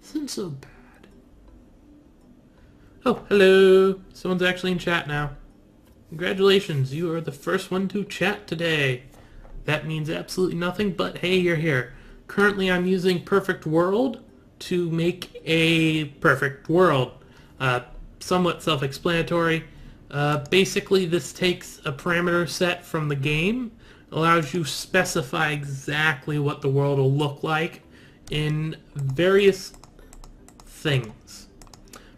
Isn't so bad. Oh, hello. Someone's actually in chat now. Congratulations, you are the first one to chat today. That means absolutely nothing, but hey, you're here. Currently, I'm using Perfect World to make a perfect world. Somewhat self-explanatory. Basically, this takes a parameter set from the game, allows you to specify exactly what the world will look like in various things.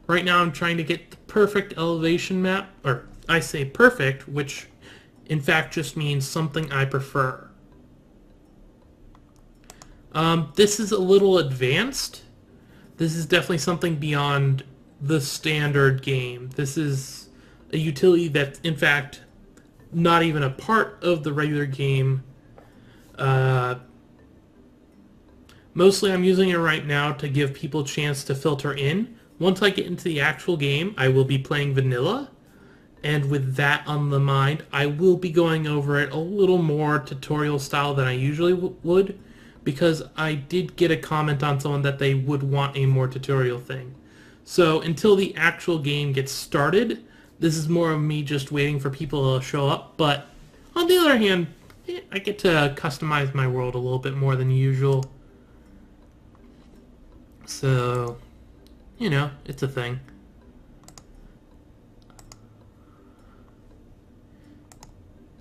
Right now I'm trying to get the perfect elevation map, or I say perfect, which in fact just means something I prefer. This is a little advanced. This is definitely something beyond the standard game. This is a utility that's in fact not even a part of the regular game. Mostly I'm using it right now to give people a chance to filter in. Once I get into the actual game, I will be playing vanilla. And with that on the mind, I will be going over it a little more tutorial style than I usually would, because I did get a comment on someone that they would want a more tutorial thing. So until the actual game gets started, this is more of me just waiting for people to show up. But on the other hand, I get to customize my world a little bit more than usual. So, you know, it's a thing.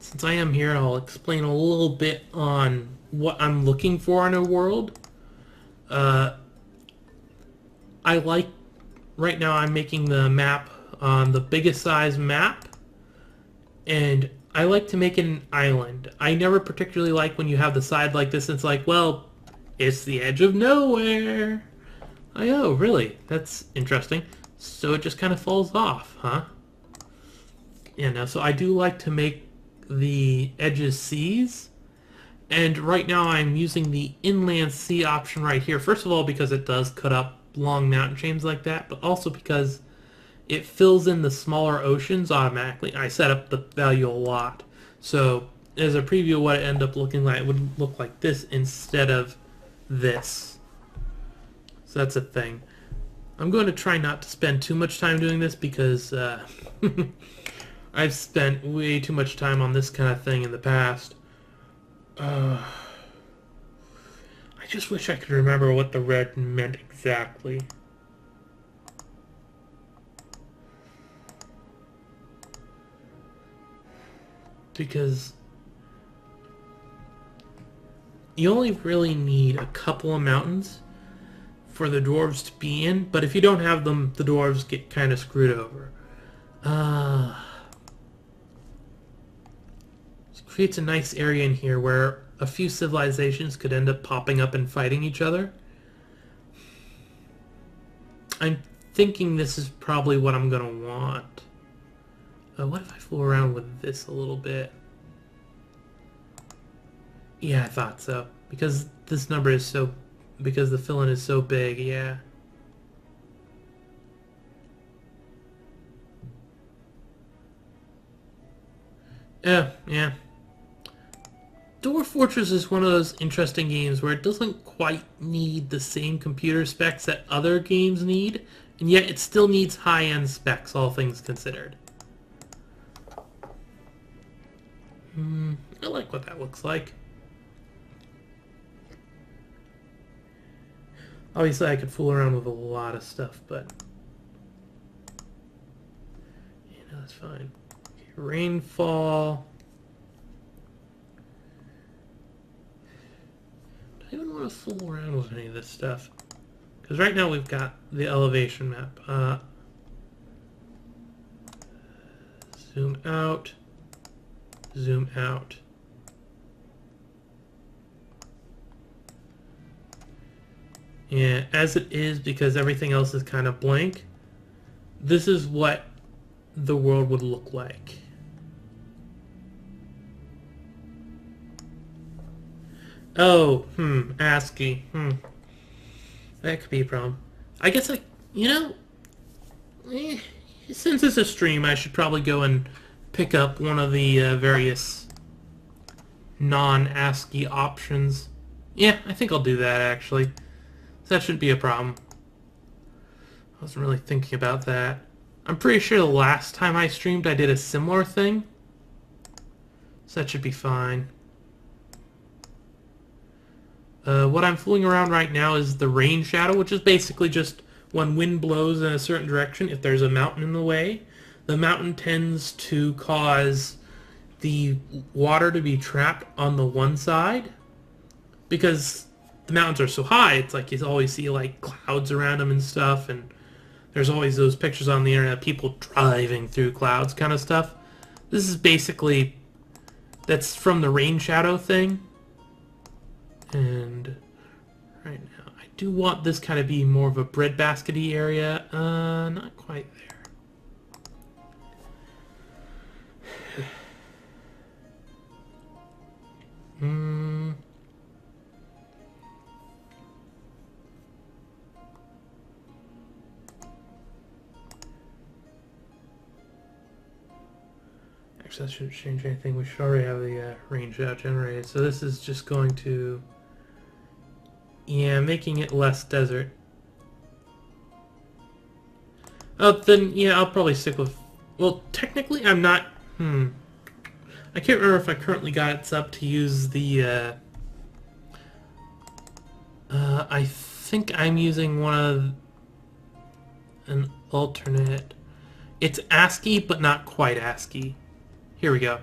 Since I am here, I'll explain a little bit on what I'm looking for in a world. I like, right now I'm making the map on the biggest size map, and I like to make it an island. I never particularly like when you have the side like this, it's like, well, it's the edge of nowhere. Oh, really? That's interesting. So it just kind of falls off, huh? Yeah, no, so I do like to make the edges seas. And right now I'm using the inland sea option right here. First of all, because it does cut up long mountain chains like that, but also because it fills in the smaller oceans automatically. I set up the value a lot. So as a preview of what it ended up looking like, it would look like this instead of this. So that's a thing. I'm going to try not to spend too much time doing this because I've spent way too much time on this kind of thing in the past. I just wish I could remember what the red meant exactly. Because you only really need a couple of mountains for the dwarves to be in, but if you don't have them, the dwarves get kind of screwed over. This creates a nice area in here where a few civilizations could end up popping up and fighting each other. I'm thinking this is probably what I'm going to want. What if I fool around with this a little bit? Yeah, I thought so. Because this number is so... because the fill-in is so big, yeah. Yeah. Dwarf Fortress is one of those interesting games where it doesn't quite need the same computer specs that other games need, and yet it still needs high-end specs, all things considered. I like what that looks like. Obviously, I could fool around with a lot of stuff, but you know, that's fine. Okay, rainfall. Do I even want to fool around with any of this stuff? Because right now we've got the elevation map. Zoom out. Zoom out. Yeah, as it is, because everything else is kind of blank, this is what the world would look like. Oh, ASCII. That could be a problem. I guess since it's a stream, I should probably go and pick up one of the various non-ASCII options. Yeah, I think I'll do that, actually. That shouldn't be a problem. wasn't really thinking about that. I'm pretty sure the last time I streamed I did a similar thing. So that should be fine. What I'm fooling around right now is the rain shadow, which is basically just when wind blows in a certain direction, if there's a mountain in the way, the mountain tends to cause the water to be trapped on the one side. Because the mountains are so high, it's like you always see like clouds around them and stuff, and there's always those pictures on the internet of people driving through clouds kind of stuff. This is basically, that's from the rain shadow thing. And right now, I do want this kind of be more of a breadbasket-y area. Not quite there. Actually, that shouldn't change anything. We should already have the range out generated. So this is just going to... Yeah, making it less desert. Oh, then, yeah, I'll probably stick with... Well, technically, I'm not... I can't remember if I currently got it up to use the... I think I'm using one of... an alternate... It's ASCII, but not quite ASCII. Here we go.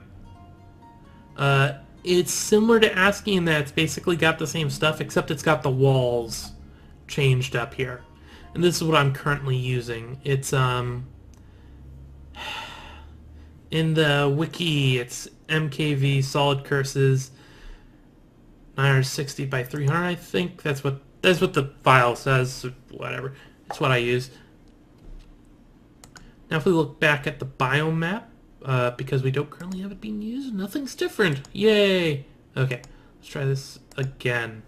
It's similar to ASCII in that it's basically got the same stuff, except it's got the walls changed up here. And this is what I'm currently using. It's, in the wiki, it's MKV solid curses 960 by 300, I think. That's what the file says, whatever. It's what I use. Now if we look back at the biome map, because we don't currently have it being used, nothing's different. Yay! Okay, let's try this again.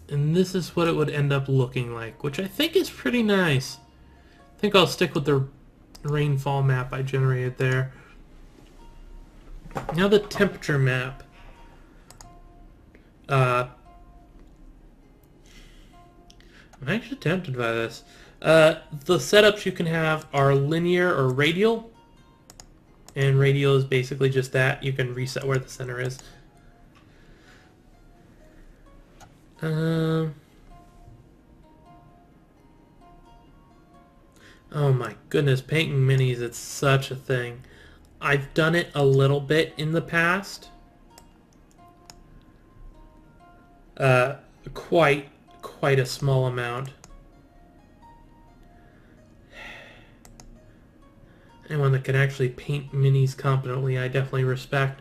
And this is what it would end up looking like, which I think is pretty nice. I think I'll stick with the rainfall map I generated there. Now the temperature map. I'm actually tempted by this. The setups you can have are linear or radial. And radial is basically just that. You can reset where the center is. Oh my goodness, painting minis, it's such a thing. I've done it a little bit in the past. Quite a small amount. Anyone that can actually paint minis competently, I definitely respect.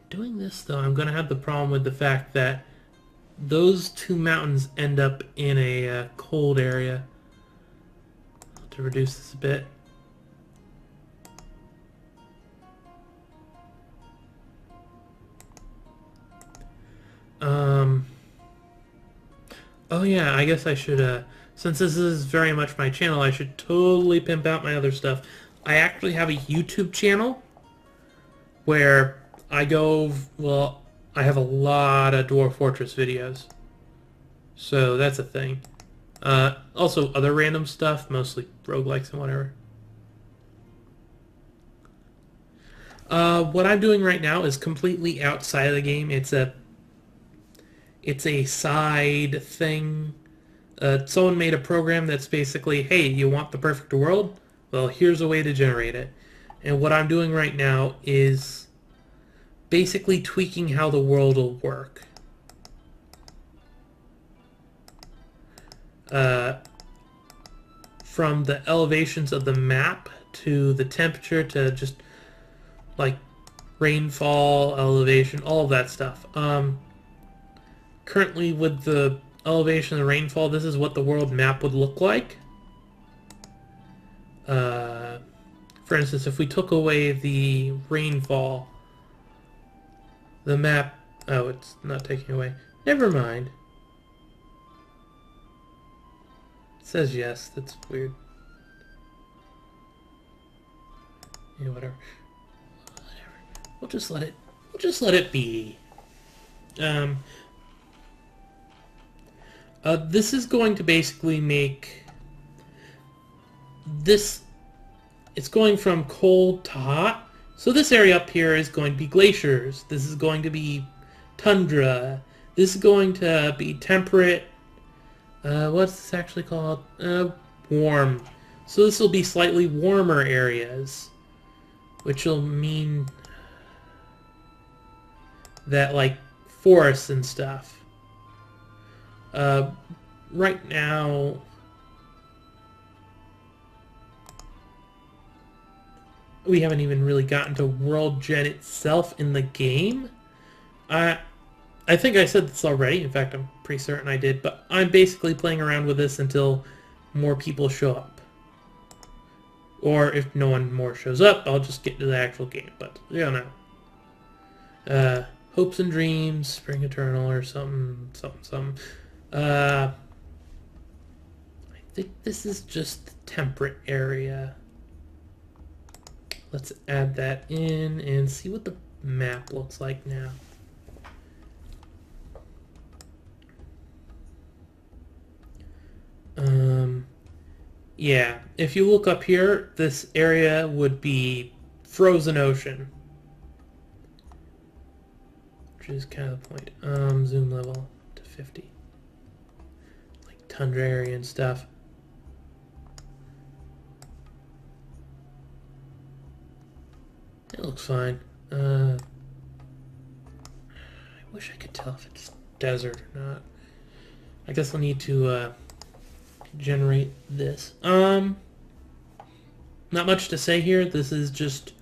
Doing this, though, I'm going to have the problem with the fact that those two mountains end up in a cold area. I'll have to reduce this a bit. Oh yeah, I guess I should, since this is very much my channel, I should totally pimp out my other stuff. I actually have a YouTube channel where I go, well, I have a lot of Dwarf Fortress videos. So that's a thing. Also other random stuff, mostly roguelikes and whatever. What I'm doing right now is completely outside of the game. It's a side thing. Someone made a program that's basically, hey, you want the perfect world? Well, here's a way to generate it. And what I'm doing right now is basically tweaking how the world will work. From the elevations of the map to the temperature to just like rainfall, elevation, all of that stuff. Currently with the elevation and the rainfall, this is what the world map would look like. For instance, if we took away the rainfall, the map... Oh, it's not taking away. Never mind. It says yes. That's weird. Yeah, whatever. We'll just let it be. Um, this is going to basically make this... It's going from cold to hot. So this area up here is going to be glaciers. This is going to be tundra. This is going to be temperate. What's this actually called? Warm. So this will be slightly warmer areas, which will mean that, like, forests and stuff. Right now, we haven't even really gotten to World Gen itself in the game. I think I said this already. In fact, I'm pretty certain I did. But I'm basically playing around with this until more people show up. Or if no one more shows up, I'll just get to the actual game. But, you don't know. Hopes and Dreams, Spring Eternal, or something. I think this is just the temperate area. Let's add that in and see what the map looks like now. Yeah, if you look up here, this area would be frozen ocean. Which is kind of the point. Zoom level to 50. Like tundra area and stuff. It looks fine. I wish I could tell if it's desert or not. I guess I'll need to generate this. Not much to say here. This is just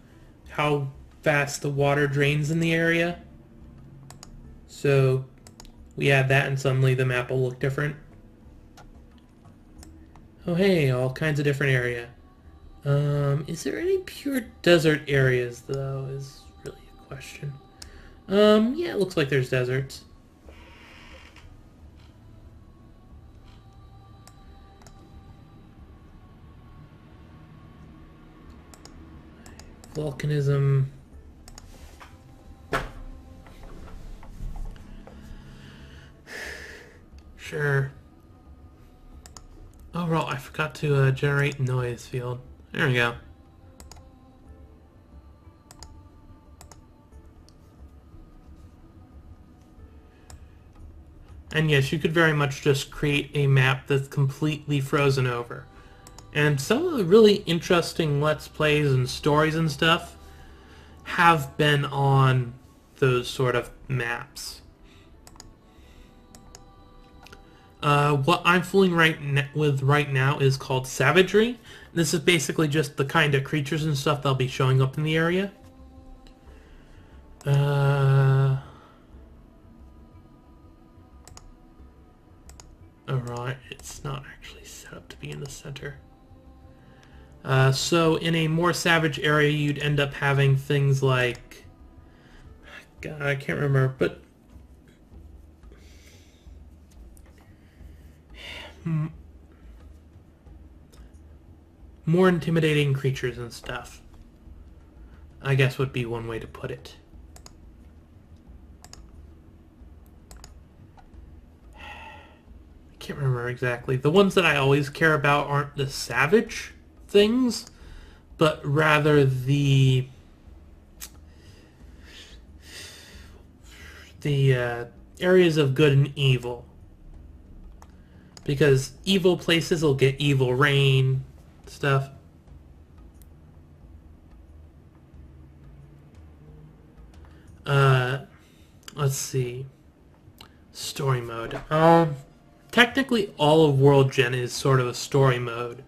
how fast the water drains in the area. So we add that and suddenly the map will look different. Oh hey, all kinds of different area. Is there any pure desert areas though, is really a question. Yeah, it looks like there's deserts. Volcanism. Sure. Overall, I forgot to generate noise field. There we go. And yes, you could very much just create a map that's completely frozen over. And some of the really interesting Let's Plays and stories and stuff have been on those sort of maps. What I'm fooling with right now is called Savagery. This is basically just the kind of creatures and stuff that'll be showing up in the area. Alright, it's not actually set up to be in the center. So in a more savage area, you'd end up having things like... God, I can't remember, but... more intimidating creatures and stuff, I guess would be one way to put it. I can't remember exactly. The ones that I always care about aren't the savage things, but rather the areas of good and evil. Because evil places will get evil rain stuff. Let's see. Story mode. Technically all of World Gen is sort of a story mode.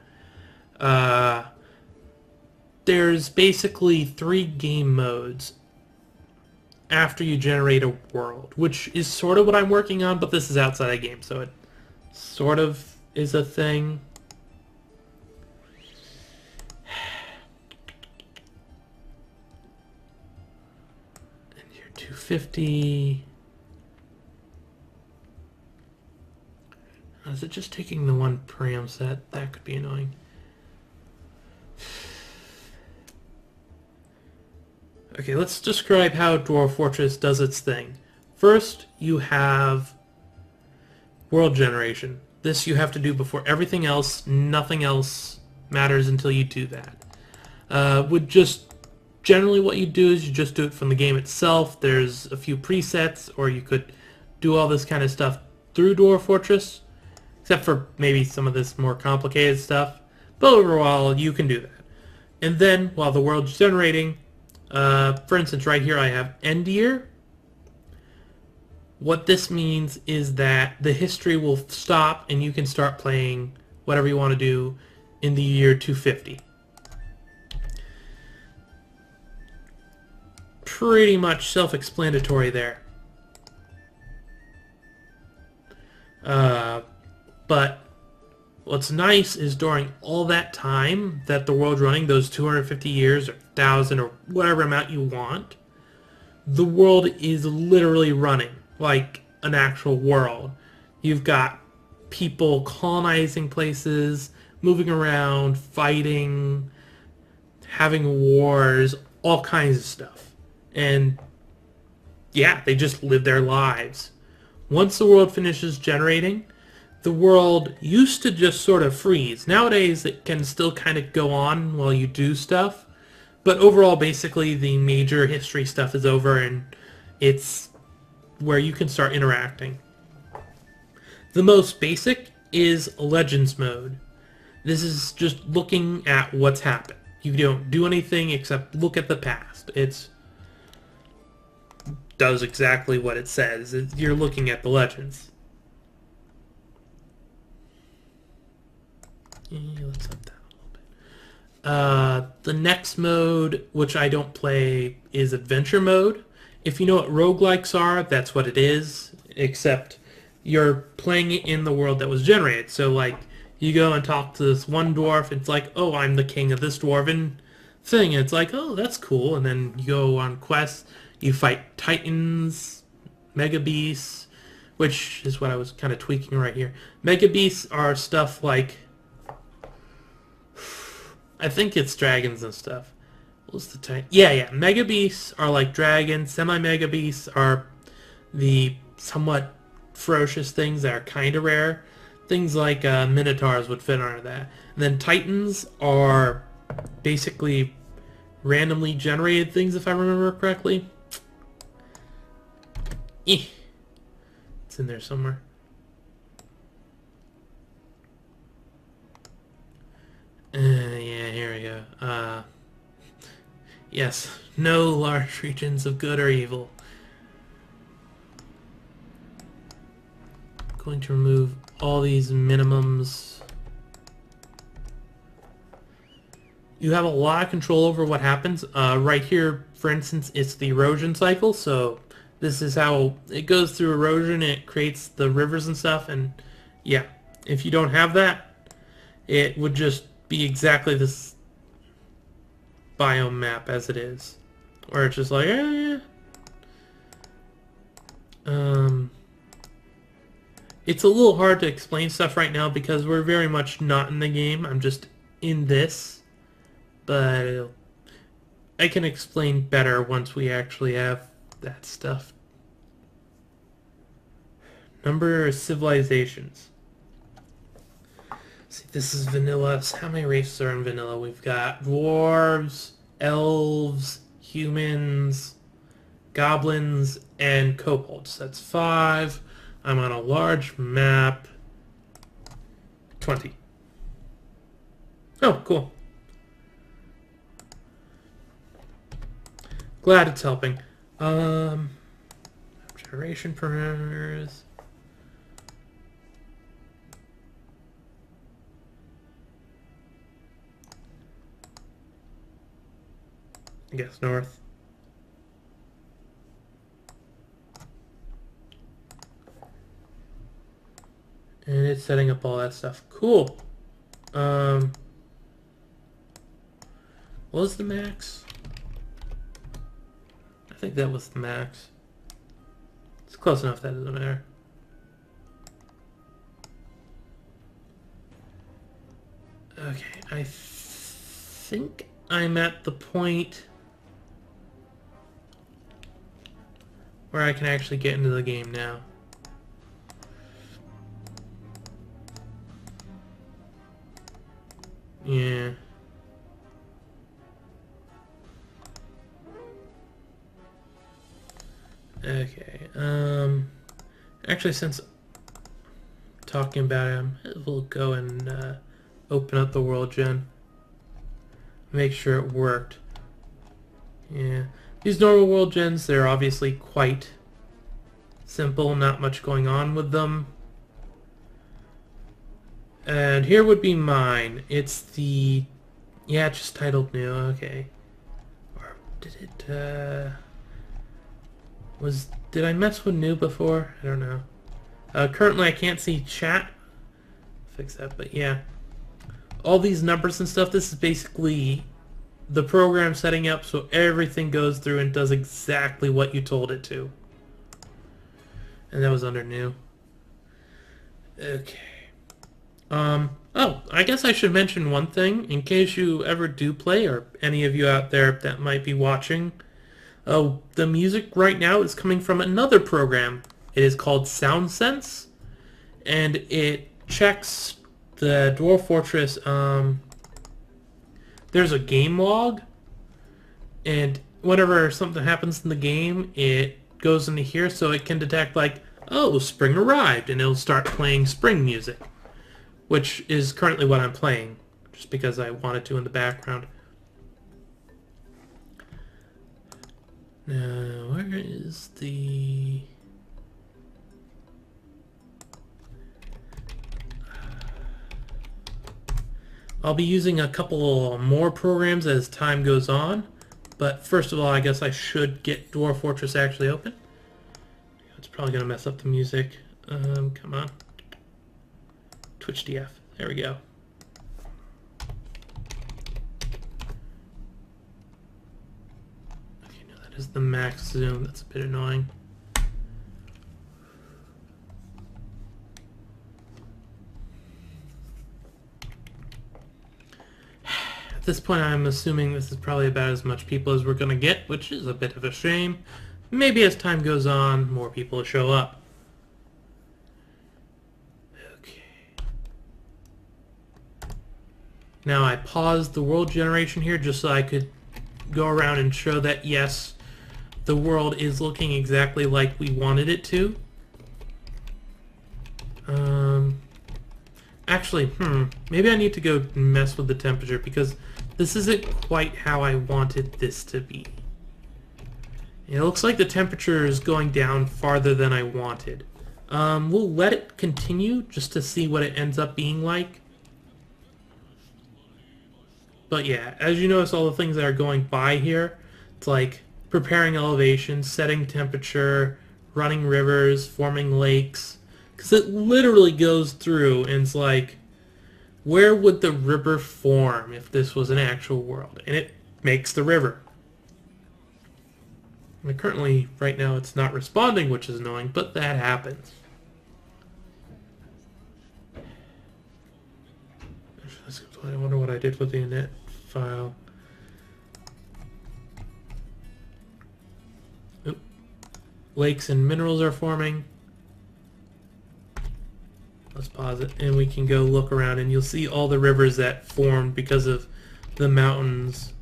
There's basically 3 game modes after you generate a world, which is sort of what I'm working on, but this is outside a game, so it sort of is a thing. And you're 250. Is it just taking the one param set? That could be annoying. Okay, let's describe how Dwarf Fortress does its thing. First, you have world generation. This you have to do before everything else. Nothing else matters until you do that. Would just generally what you do is you just do it from the game itself. There's a few presets, or you could do all this kind of stuff through Dwarf Fortress, except for maybe some of this more complicated stuff. But overall, you can do that. And then, while the world's generating, for instance, right here I have end year. What this means is that the history will stop and you can start playing whatever you want to do in the year 250. Pretty much self-explanatory there. But what's nice is during all that time that the world's running, those 250 years or 1,000 or whatever amount you want, the world is literally running like an actual world. You've got people colonizing places, moving around, fighting, having wars, all kinds of stuff. And yeah, they just live their lives. Once the world finishes generating, the world used to just sort of freeze. Nowadays, it can still kind of go on while you do stuff. But overall, basically, the major history stuff is over, and it's where you can start interacting. The most basic is Legends mode. This is just looking at what's happened. You don't do anything except look at the past. It does exactly what it says. You're looking at the legends. Let's up that a little bit. The next mode, which I don't play, is Adventure mode. If you know what roguelikes are, that's what it is, except you're playing it in the world that was generated. So, like, you go and talk to this one dwarf, it's like, oh, I'm the king of this dwarven thing. And it's like, oh, that's cool. And then you go on quests, you fight titans, mega beasts, which is what I was kind of tweaking right here. Mega beasts are stuff like, I think it's dragons and stuff. What's the type? Yeah. Mega beasts are like dragons. Semi-mega beasts are the somewhat ferocious things that are kind of rare. Things like minotaurs would fit under that. And then titans are basically randomly generated things, if I remember correctly. It's in there somewhere. Yeah, here we go. Yes, no large regions of good or evil. I'm going to remove all these minimums. You have a lot of control over what happens. Right here, for instance, it's the erosion cycle. So this is how it goes through erosion. It creates the rivers and stuff. And yeah, if you don't have that, it would just be exactly this biome map as it is, where it's just like, it's a little hard to explain stuff right now because we're very much not in the game. I'm just in this, but I can explain better once we actually have that stuff. Number of civilizations. See, this is vanilla. So how many races are in vanilla? We've got dwarves, elves, humans, goblins, and kobolds. That's 5. I'm on a large map. 20. Oh, cool. Glad it's helping. Generation parameters. I guess north. And it's setting up all that stuff. Cool. What was the max? I think that was the max. It's close enough that it doesn't matter. Okay, I think I'm at the point where I can actually get into the game now. Yeah. Okay. Actually, since talking about it, we'll go and open up the world gen. Make sure it worked. Yeah. These normal world gens, they're obviously quite simple, not much going on with them. And here would be mine. It's the... yeah, it's just titled new, okay. Or did it, did I mess with new before? I don't know. Currently I can't see chat. Fix that, but yeah. All these numbers and stuff, this is basically the program setting up so everything goes through and does exactly what you told it to. And that was under new. Okay. Oh, I guess I should mention one thing in case you ever do play, or any of you out there that might be watching. Oh, the music right now is coming from another program. It is called Soundsense, and it checks the Dwarf Fortress. There's a game log, and whenever something happens in the game, it goes into here so it can detect, like, oh, spring arrived, and it'll start playing spring music, which is currently what I'm playing, just because I wanted to in the background. Now, where is the... I'll be using a couple more programs as time goes on, but first of all, I guess I should get Dwarf Fortress actually open. It's probably going to mess up the music. Come on. Twitch DF. There we go. Okay, no, that is the max zoom. That's a bit annoying. At this point, I'm assuming this is probably about as much people as we're going to get, which is a bit of a shame. Maybe as time goes on, more people will show up. Okay. Now I paused the world generation here just so I could go around and show that, yes, the world is looking exactly like we wanted it to. Actually, maybe I need to go mess with the temperature because this isn't quite how I wanted this to be. It looks like the temperature is going down farther than I wanted. We'll let it continue just to see what it ends up being like. But yeah, as you notice, all the things that are going by here, it's like preparing elevation, setting temperature, running rivers, forming lakes. Because it literally goes through and it's like, where would the river form if this was an actual world? And it makes the river. And currently, right now, it's not responding, which is annoying, but that happens. I wonder what I did with the init file. Oop. Lakes and minerals are forming. Let's pause it, and we can go look around, and you'll see all the rivers that formed because of the mountains.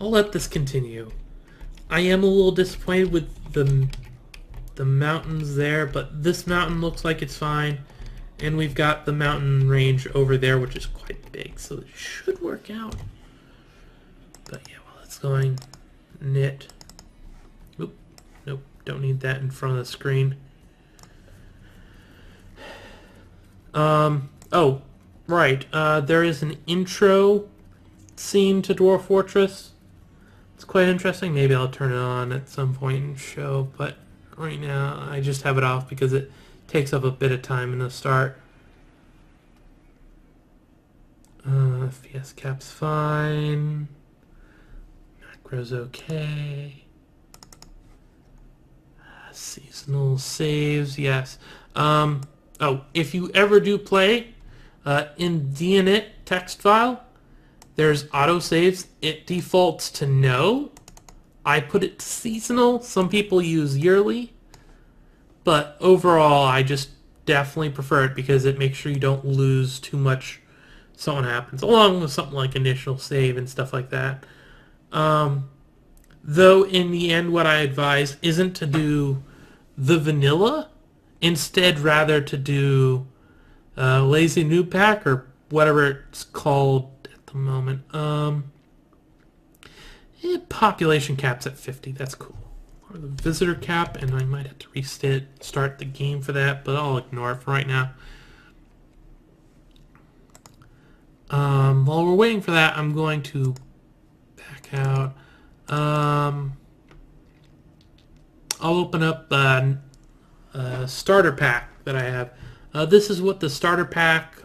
I'll let this continue. I am a little disappointed with the mountains there, but this mountain looks like it's fine, and we've got the mountain range over there, which is quite big, so it should work out. But yeah, well, it's going knit. Oop, nope, don't need that in front of the screen. Oh, right, there is an intro scene to Dwarf Fortress. It's quite interesting. Maybe I'll turn it on at some point and show, but right now I just have it off because it takes up a bit of time in the start. FPS cap's fine. Macro's okay. Seasonal saves, yes. Oh, if you ever do play, In deinit text file, there's autosaves. It defaults to no. I put it to seasonal. Some people use yearly. But overall, I just definitely prefer it because it makes sure you don't lose too much something happens, along with something like initial save and stuff like that. Though in the end, what I advise isn't to do the vanilla, instead rather to do lazy noob pack or whatever it's called at the moment. Population cap's at 50. That's cool. Or the visitor cap, and I might have to start the game for that, but I'll ignore it for right now. While we're waiting for that, I'm going to back out. I'll open up a starter pack that I have. This is what the starter pack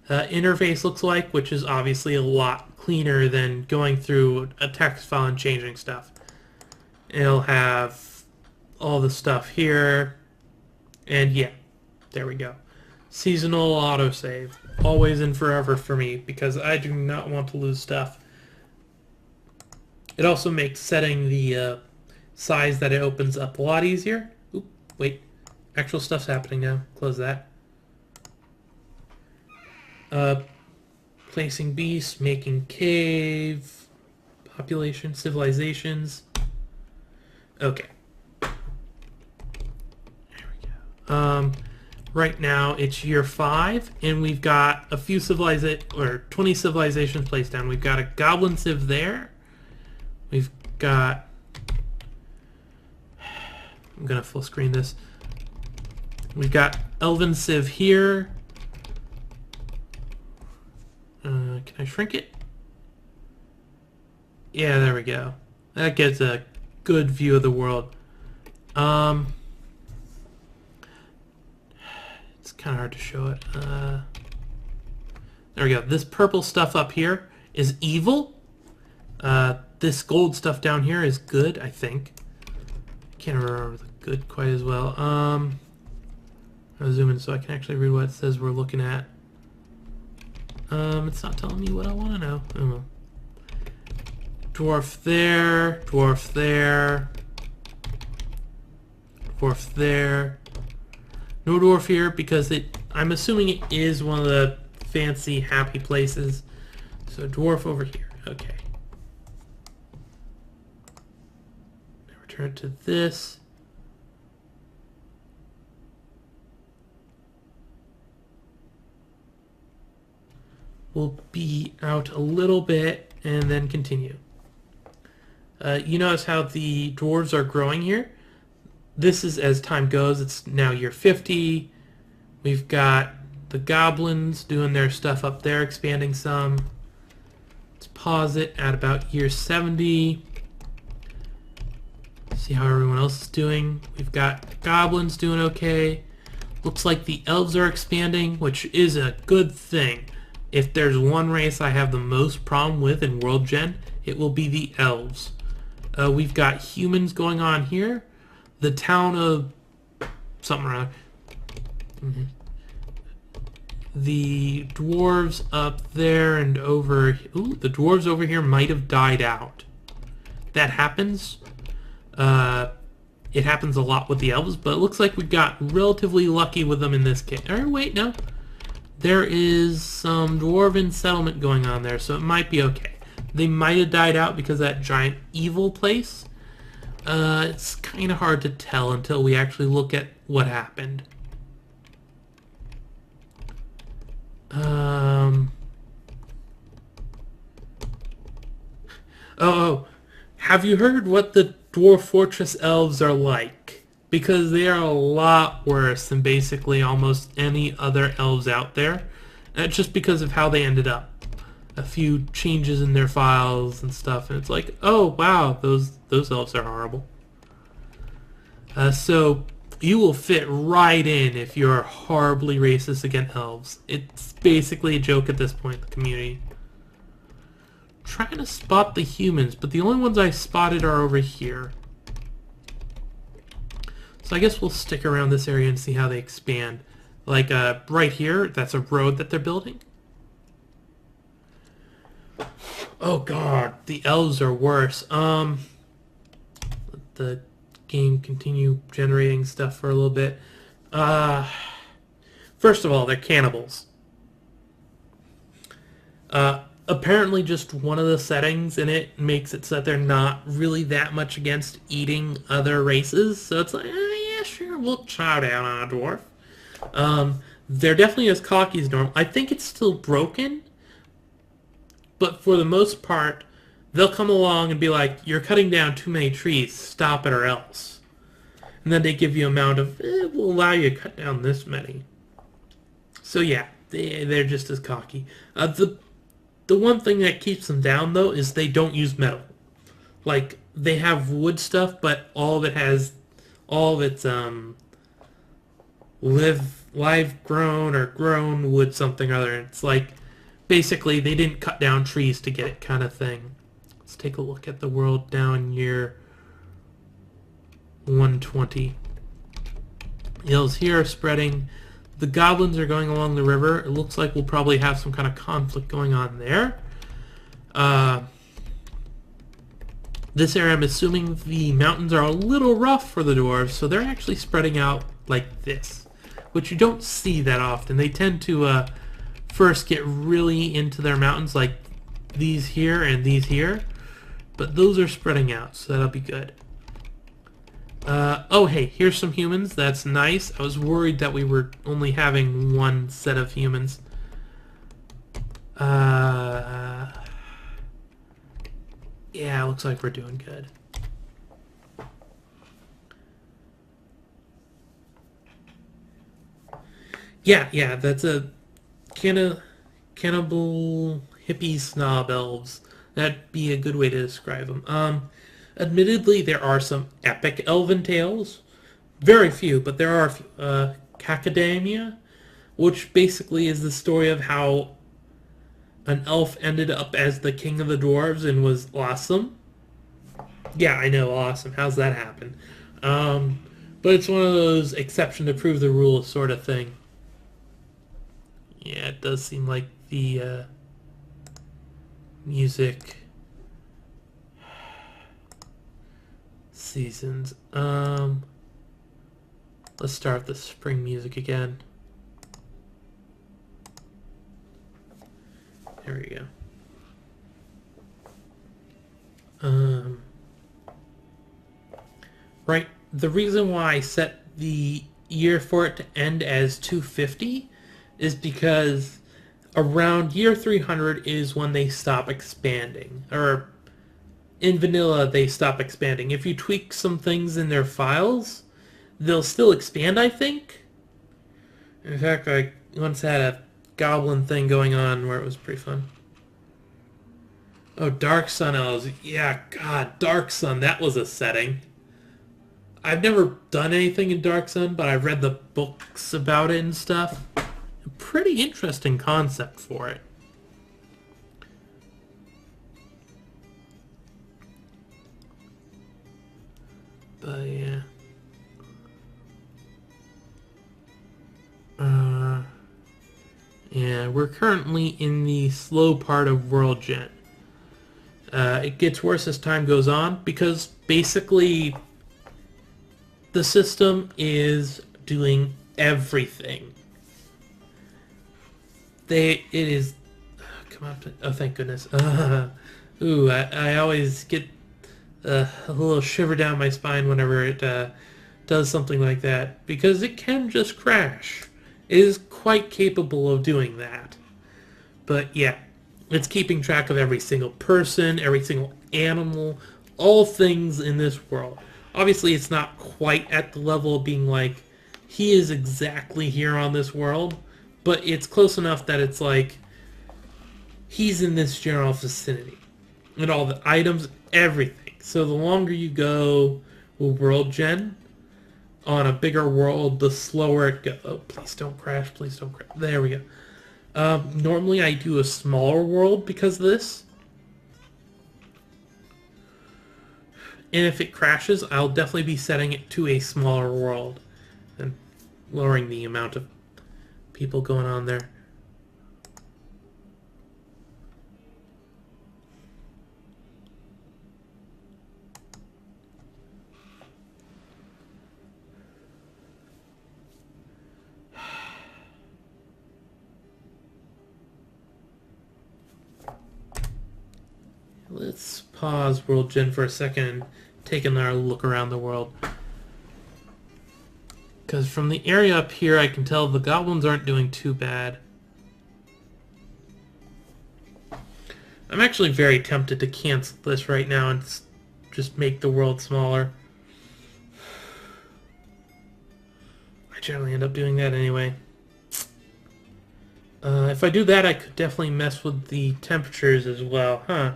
interface looks like, which is obviously a lot cleaner than going through a text file and changing stuff. It'll have all the stuff here, and yeah, there we go. Seasonal autosave, always and forever for me, because I do not want to lose stuff. It also makes setting the size that it opens up a lot easier. Oop, wait, actual stuff's happening now. Close that. Placing beasts, making cave, population, civilizations. Okay. There we go. Right now it's year 5, and we've got a few 20 civilizations placed down. We've got a goblin civ there. We've got... I'm gonna full screen this. We've got elven civ here. Can I shrink it? Yeah, there we go. That gets a good view of the world. It's kind of hard to show it. There we go. This purple stuff up here is evil. This gold stuff down here is good, I think. Can't remember the good quite as well. I'll zoom in so I can actually read what it says we're looking at. It's not telling me what I want to know. Oh. Dwarf there, dwarf there, dwarf there. No dwarf here because I'm assuming it is one of the fancy happy places. So dwarf over here. Okay. Now return to this. We'll be out a little bit and then continue. You notice how the dwarves are growing here? This is as time goes. It's now year 50. We've got the goblins doing their stuff up there, expanding some. Let's pause it at about year 70. See how everyone else is doing. We've got goblins doing okay. Looks like the elves are expanding, which is a good thing. If there's one race I have the most problem with in World Gen, it will be the elves. We've got humans going on here. The town of... something or other. The dwarves up there and over... Ooh, the dwarves over here might have died out. That happens. It happens a lot with the elves, but it looks like we got relatively lucky with them in this case. Or wait, no. There is some dwarven settlement going on there, so it might be okay. They might have died out because of that giant evil place. It's kind of hard to tell until we actually look at what happened. Oh, have you heard what the Dwarf Fortress elves are like? Because they are a lot worse than basically almost any other elves out there. Just because of how they ended up. A few changes in their files and stuff, and it's like, oh wow, those elves are horrible. So you will fit right in if you're horribly racist against elves. It's basically a joke at this point in the community. Trying to spot the humans, but the only ones I spotted are over here. So I guess we'll stick around this area and see how they expand. Like right here, that's a road that they're building. Oh god, the elves are worse. Let the game continue generating stuff for a little bit. First of all, they're cannibals. Apparently just one of the settings in it makes it so that they're not really that much against eating other races. So it's like, yeah, sure, we'll chow down on a dwarf. They're definitely as cocky as normal. I think it's still broken, but for the most part, they'll come along and be like, you're cutting down too many trees, stop it or else. And then they give you an amount of, we'll allow you to cut down this many. So yeah, they're just as cocky. The one thing that keeps them down, though, is they don't use metal. Like, they have wood stuff, but all of its live grown or grown wood something or other. It's like, basically, they didn't cut down trees to get it kind of thing. Let's take a look at the world down year 120. Hills here are spreading. The goblins are going along the river. It looks like we'll probably have some kind of conflict going on there. This area, I'm assuming the mountains are a little rough for the dwarves, so they're actually spreading out like this, which you don't see that often. They tend to first get really into their mountains like these here and these here, but those are spreading out, so that'll be good. Oh, hey, here's some humans. That's nice. I was worried that we were only having one set of humans. Yeah, looks like we're doing good. Yeah, that's a cannibal hippie snob elves. That'd be a good way to describe them. Admittedly, there are some epic elven tales. Very few, but there are a few. Cacademia, which basically is the story of how an elf ended up as the king of the dwarves and was awesome. Yeah, I know, awesome. How's that happen? But it's one of those exception to prove the rule sort of thing. Yeah, it does seem like the music seasons. Let's start the spring music again. There we go. Right, the reason why I set the year for it to end as 250 is because around year 300 is when they stop expanding. Or in vanilla, they stop expanding. If you tweak some things in their files, they'll still expand, I think. In fact, I once had a goblin thing going on where it was pretty fun. Oh, Dark Sun Elves. Yeah, God, Dark Sun, that was a setting. I've never done anything in Dark Sun, but I've read the books about it and stuff. A pretty interesting concept for it. But yeah. Yeah, we're currently in the slow part of World Gen. It gets worse as time goes on because basically the system is doing everything. It is. Come on! Oh, thank goodness. Ooh, I always get a little shiver down my spine whenever it does something like that because it can just crash. It is quite capable of doing that. But yeah, it's keeping track of every single person, every single animal, all things in this world. Obviously, it's not quite at the level of being like, he is exactly here on this world, but it's close enough that it's like, he's in this general vicinity. And all the items, everything. So the longer you go with World Gen, on a bigger world, the slower it goes. Oh, please don't crash, please don't crash. There we go. Normally I do a smaller world because of this. And if it crashes, I'll definitely be setting it to a smaller world and lowering the amount of people going on there. Let's pause World Gen for a second and take another look around the world. Because from the area up here, I can tell the goblins aren't doing too bad. I'm actually very tempted to cancel this right now and just make the world smaller. I generally end up doing that anyway. If I do that, I could definitely mess with the temperatures as well, huh?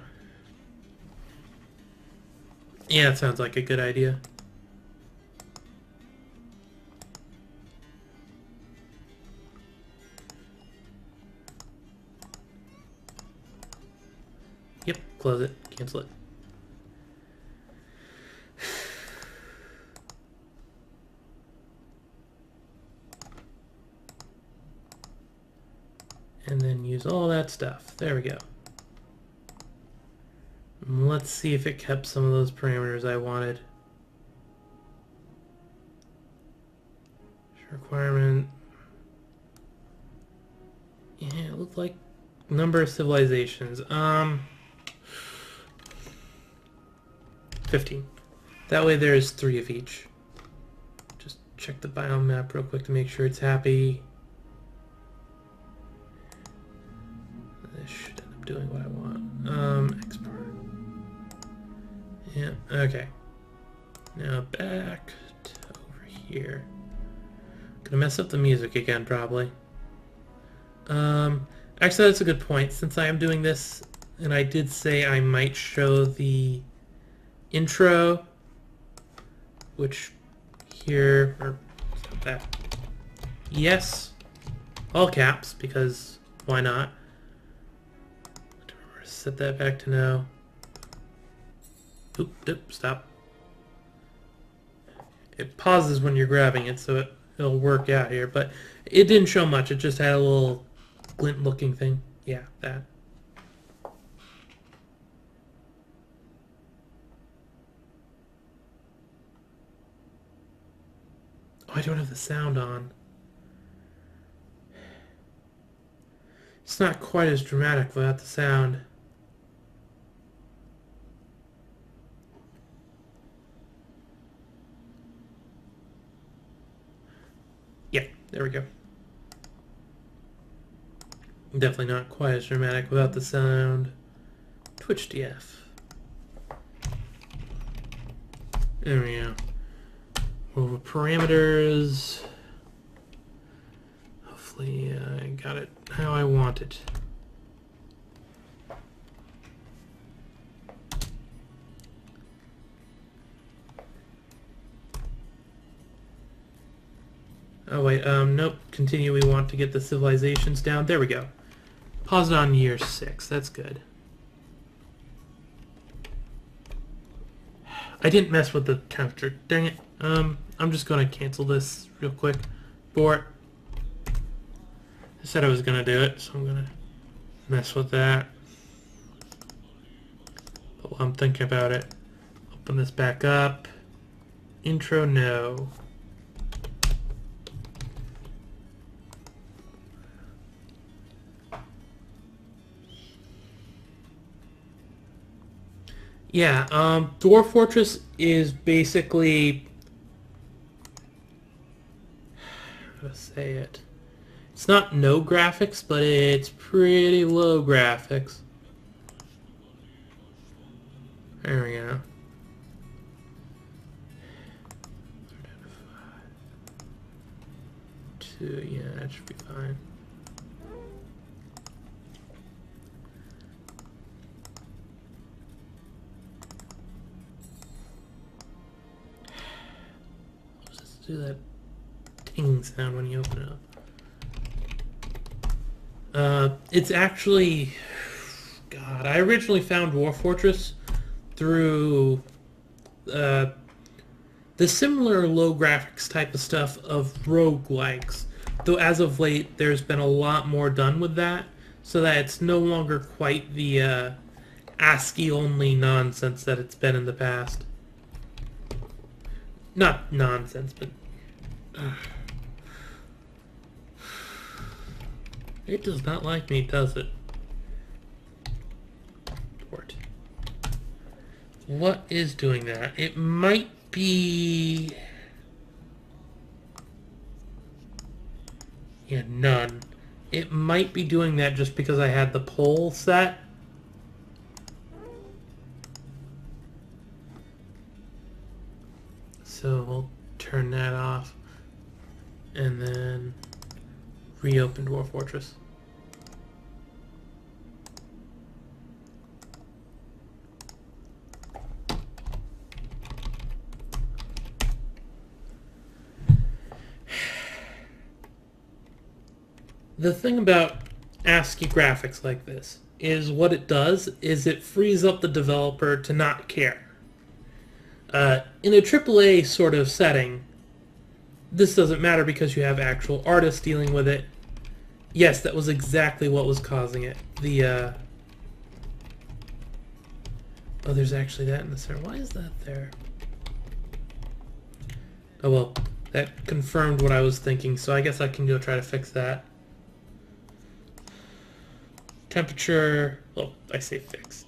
Yeah, it sounds like a good idea. Yep, close it, cancel it. And then use all that stuff. There we go. Let's see if it kept some of those parameters I wanted. Requirement. Yeah, it looked like number of civilizations. 15. That way there's 3 of each. Just check the biome map real quick to make sure it's happy. This should end up doing what I want. Export. Yeah, okay. Now back to over here. Gonna mess up the music again, probably. Actually, that's a good point. Since I am doing this, and I did say I might show the intro, which here, or that. Yes, all caps, because why not? Set that back to no. Oop, stop. It pauses when you're grabbing it, so it'll work out here, but it didn't show much. It just had a little glint looking thing. Yeah, that. Oh, I don't have the sound on. It's not quite as dramatic without the sound. Yeah, there we go. Definitely not quite as dramatic without the sound. Twitch DF. There we go. Over parameters. Hopefully I got it how I want it. Oh wait, nope, continue, we want to get the civilizations down. There we go. Pause it on year 6, that's good. I didn't mess with the temperature, dang it. I'm just gonna cancel this real quick. Abort. I said I was gonna do it, so I'm gonna mess with that. But while I'm thinking about it, open this back up. Intro, no. Yeah, Dwarf Fortress is basically, how to say it? It's not no graphics, but it's pretty low graphics. There we go. Two, yeah, that should be fine. Do that ting sound when you open it up. It's actually, God, I originally found Dwarf Fortress through the similar low graphics type of stuff of roguelikes, though as of late, there's been a lot more done with that, so that it's no longer quite the ASCII-only nonsense that it's been in the past. Not nonsense, but... It does not like me, does it? Port. What is doing that? It might be... Yeah, none. It might be doing that just because I had the poll set. So we'll turn that off and then reopen Dwarf Fortress. The thing about ASCII graphics like this is what it does is it frees up the developer to not care. In a AAA sort of setting, this doesn't matter because you have actual artists dealing with it. Yes, that was exactly what was causing it. Oh, there's actually that in the center. Why is that there? Oh well, that confirmed what I was thinking, so I guess I can go try to fix that. Temperature, well, I say fix.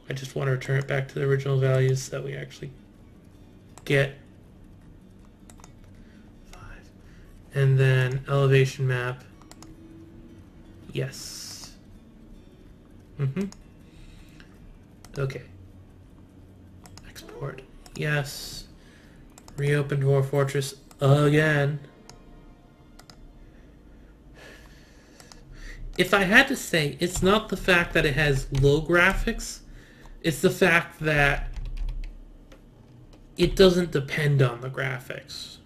I just want to return it back to the original values so that we actually get 5. And then elevation map. Yes. Okay. Export. Yes. Reopen Dwarf Fortress again. If I had to say, it's not the fact that it has low graphics, it's the fact that it doesn't depend on the graphics.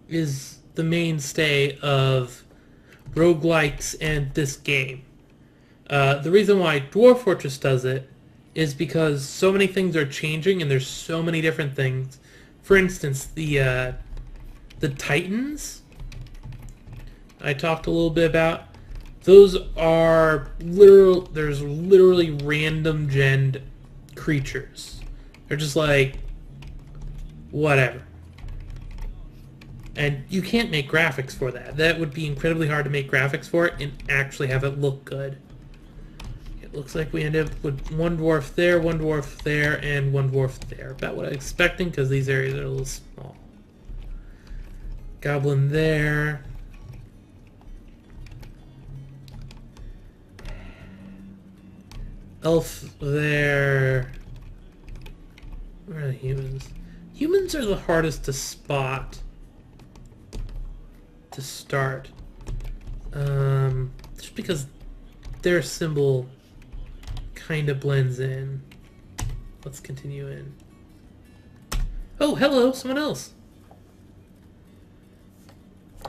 Is the mainstay of roguelikes and this game. The reason why Dwarf Fortress does it is because so many things are changing and there's so many different things. For instance, the Titans I talked a little bit about. Those are there's literally random gen creatures. They're just like, whatever. And you can't make graphics for that. That would be incredibly hard to make graphics for it and actually have it look good. It looks like we end up with one dwarf there, and one dwarf there. About what I was expecting because these areas are a little small. Goblin there. Elf there. Where are the humans? Humans are the hardest to spot to start. Just because their symbol kind of blends in. Let's continue in. Oh, hello, someone else.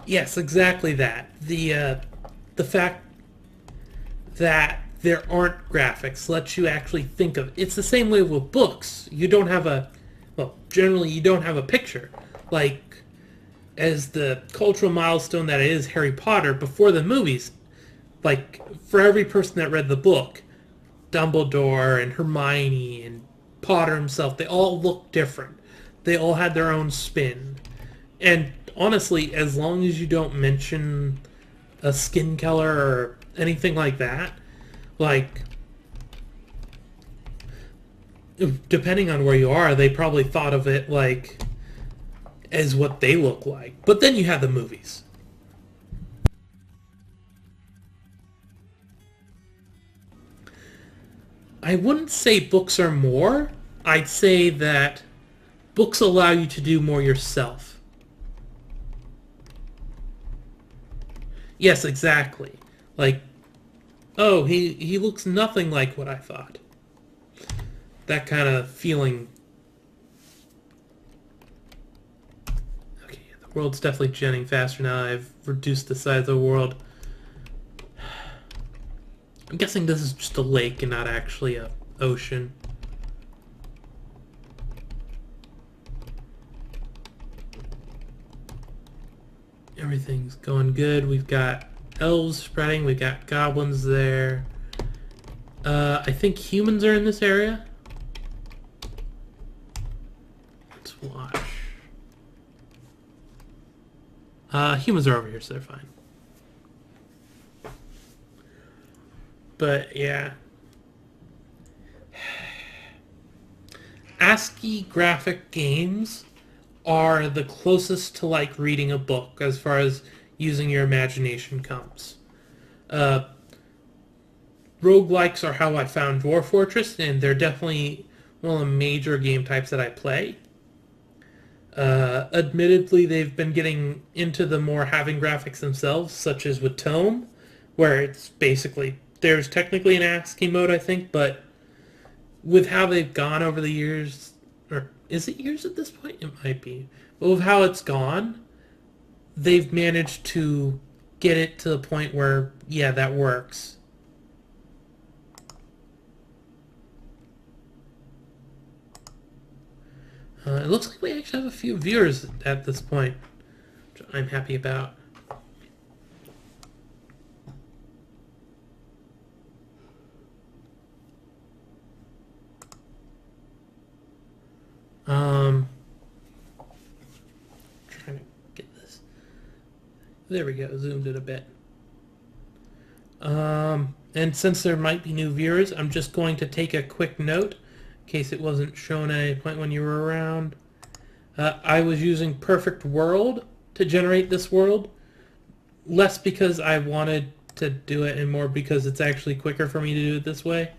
Yes, exactly that. The fact that there aren't graphics lets you actually think of it. It's the same way with books. You don't have a, well, generally you don't have a picture. Like, as the cultural milestone that is Harry Potter, before the movies, like, for every person that read the book, Dumbledore and Hermione and Potter himself, they all looked different. They all had their own spin. And honestly, as long as you don't mention a skin color or anything like that, like, depending on where you are, they probably thought of it, like, as what they look like. But then you have the movies. I wouldn't say books are more. I'd say that books allow you to do more yourself. Yes, exactly. Like, oh, he looks nothing like what I thought. That kind of feeling. Okay, the world's definitely genning faster now. I've reduced the size of the world. I'm guessing this is just a lake and not actually a ocean. Everything's going good. We've got elves spreading. We've got goblins there. I think humans are in this area. Let's watch. Humans are over here, so they're fine. But yeah. ASCII graphic games are the closest to like reading a book as far as using your imagination comes. Roguelikes are how I found Dwarf Fortress, and they're definitely one of the major game types that I play. Admittedly, they've been getting into the more having graphics themselves, such as with Tome, where it's basically, there's technically an ASCII mode, I think, but with how they've gone over the years, or is it years at this point? It might be. But with how it's gone, they've managed to get it to the point where, yeah, that works. It looks like we actually have a few viewers at this point, which I'm happy about. Trying to get this. There we go. Zoomed it a bit. And since there might be new viewers, I'm just going to take a quick note in case it wasn't shown at any point when you were around. I was using Perfect World to generate this world, less because I wanted to do it and more because it's actually quicker for me to do it this way.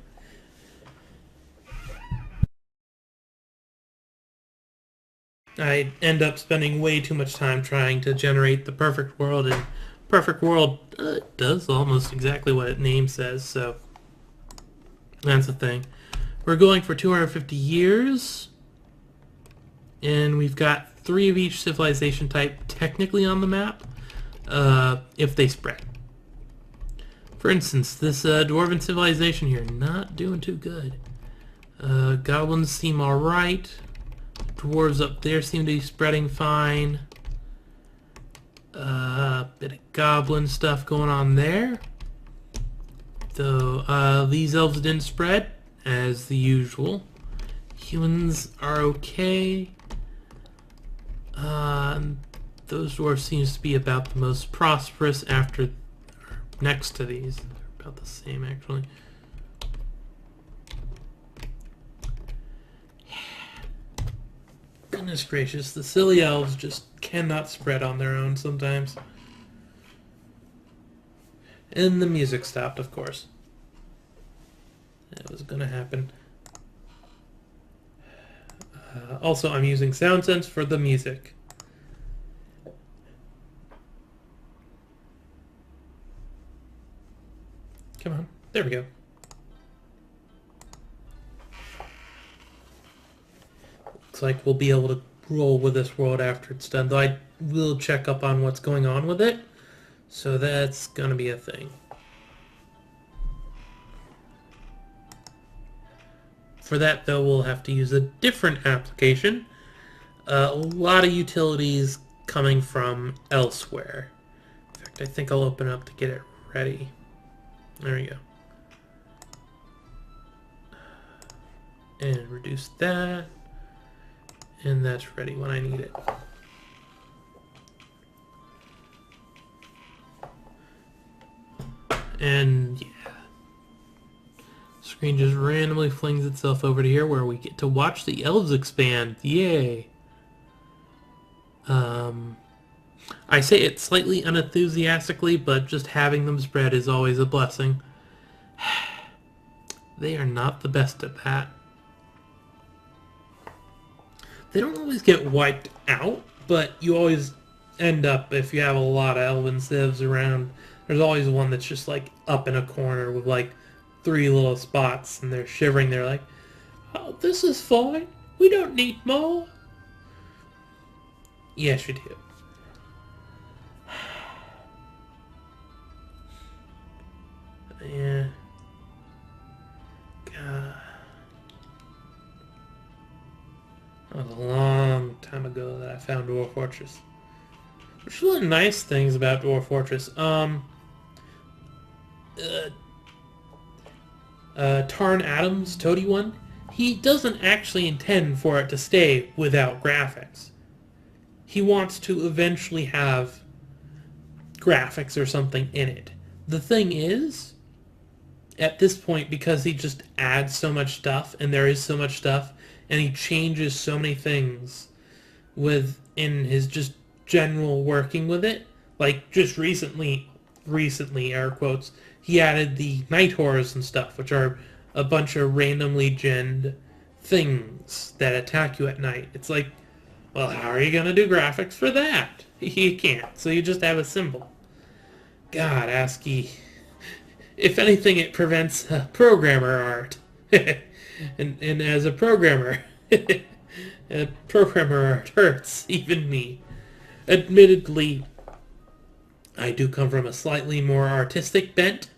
I end up spending way too much time trying to generate the perfect world, and perfect world does almost exactly what its name says, so that's the thing. We're going for 250 years, and we've got 3 of each civilization type technically on the map, if they spread. For instance, this dwarven civilization here, not doing too good. Goblins seem alright. Dwarves up there seem to be spreading fine. Bit of goblin stuff going on there. Though these elves didn't spread, as the usual. Humans are okay. Those dwarves seems to be about the most prosperous after, next to these. They're about the same actually. Goodness gracious, the silly elves just cannot spread on their own sometimes. And the music stopped, of course. That was gonna happen. Also, I'm using Soundsense for the music. Come on, there we go. Looks like we'll be able to roll with this world after it's done, though I will check up on what's going on with it. So that's gonna be a thing. For that, though, we'll have to use a different application. A lot of utilities coming from elsewhere. In fact, I think I'll open up to get it ready. There we go. And reduce that. And that's ready when I need it. And yeah. Screen just randomly flings itself over to here where we get to watch the elves expand. Yay! I say it slightly unenthusiastically, but just having them spread is always a blessing. They are not the best at that. They don't always get wiped out, but you always end up, if you have a lot of elven civs around, there's always one that's just like up in a corner with like 3 little spots, and they're shivering. They're like, oh, this is fine. We don't need more. Yes, you do. Yeah. God. That was a long time ago that I found Dwarf Fortress. There's really nice things about Dwarf Fortress. Tarn Adams, Toady one, he doesn't actually intend for it to stay without graphics. He wants to eventually have graphics or something in it. The thing is, at this point, because he just adds so much stuff, and there is so much stuff, and he changes so many things within his just general working with it, like just recently, air quotes, he added the night horrors and stuff, which are a bunch of randomly genned things that attack you at night. It's like, well, how are you going to do graphics for that? You can't, so you just have a symbol. God, ASCII. If anything, it prevents programmer art. and as a programmer, programmer art hurts, even me. Admittedly, I do come from a slightly more artistic bent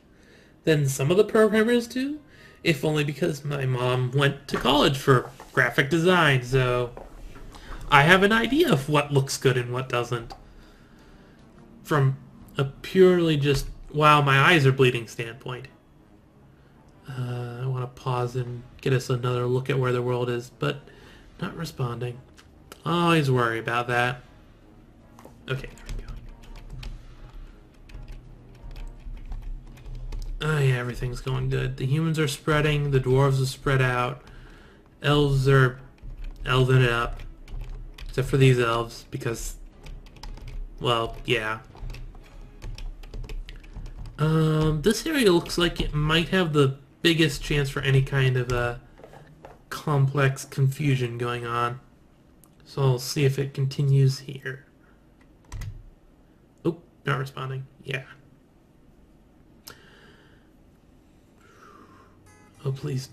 than some of the programmers do, if only because my mom went to college for graphic design, so I have an idea of what looks good and what doesn't. From a purely just, wow, my eyes are bleeding standpoint. I want to pause and get us another look at where the world is, but not responding. Always worry about that. Okay, there we go. Oh yeah, everything's going good. The humans are spreading, the dwarves are spread out, elves are elving it up. Except for these elves, because, well, yeah. This area looks like it might have the biggest chance for any kind of complex confusion going on. So I'll see if it continues here. Oh, not responding. Yeah. Oh, please.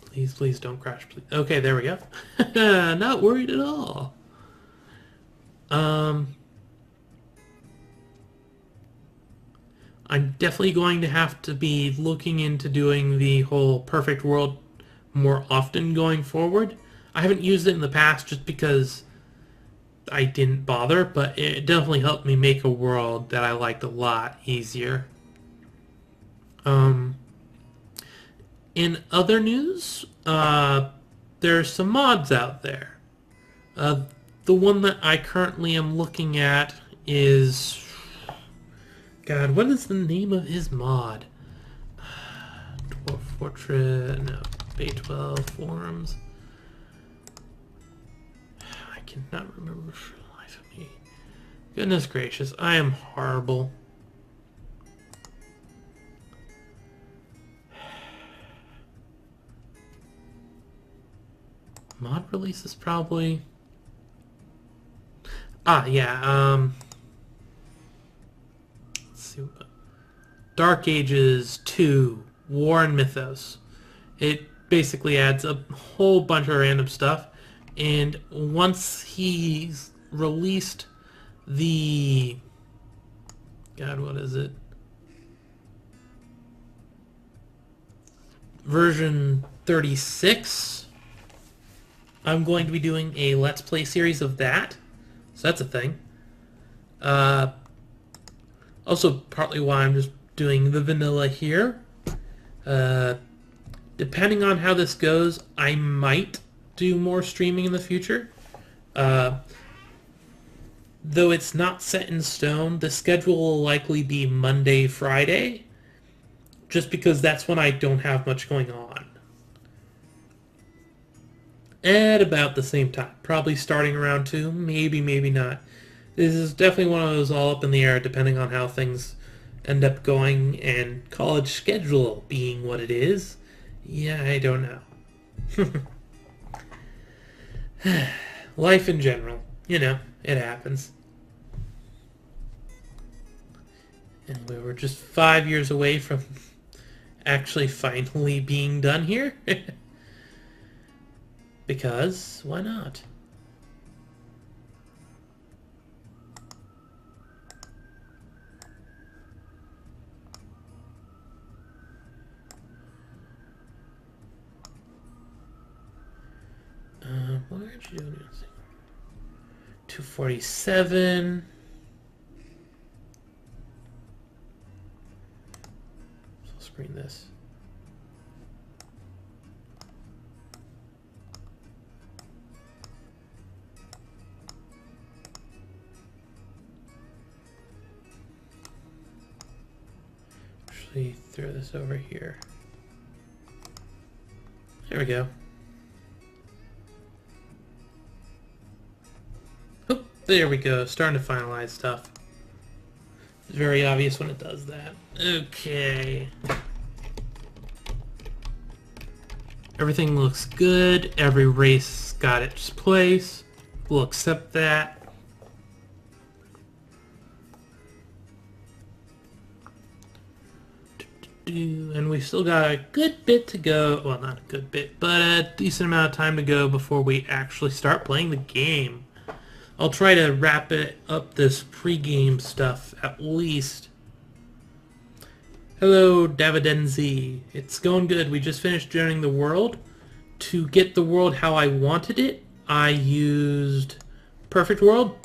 Please, please don't crash, please. Okay, there we go. Not worried at all. I'm definitely going to have to be looking into doing the whole perfect world more often going forward. I haven't used it in the past just because I didn't bother, but it definitely helped me make a world that I liked a lot easier. In other news, there's some mods out there. The one that I currently am looking at is... God, what is the name of his mod? Dwarf Fortress... No, Bay 12 Forums. I cannot remember for the life of me. Goodness gracious, I am horrible. Mod releases probably... Ah, yeah, let's see what... Dark Ages 2, War and Mythos. It basically adds a whole bunch of random stuff, and once he's released the... God, what is it? Version 36... I'm going to be doing a Let's Play series of that. So that's a thing. Also, partly why I'm just doing the vanilla here. Depending on how this goes, I might do more streaming in the future. Though it's not set in stone, the schedule will likely be Monday, Friday. Just because that's when I don't have much going on. At about the same time. Probably starting around 2, maybe, maybe not. This is definitely one of those all up in the air depending on how things end up going and college schedule being what it is. Yeah, I don't know. Life in general. You know, it happens. Anyway, we're just 5 years away from actually finally being done here. Because, why not? What are you doing? 247. screen this. Actually, throw this over here. There we go. Oh, there we go. Starting to finalize stuff. It's very obvious when it does that. Okay. Everything looks good. Every race got its place. We'll accept that. And we still got a good bit to go. Well, not a good bit, but a decent amount of time to go before we actually start playing the game. I'll try to wrap it up, this pre-game stuff, at least. Hello, Davidenzi. It's going good. We just finished joining the world. To get the world how I wanted it, I used Perfect World,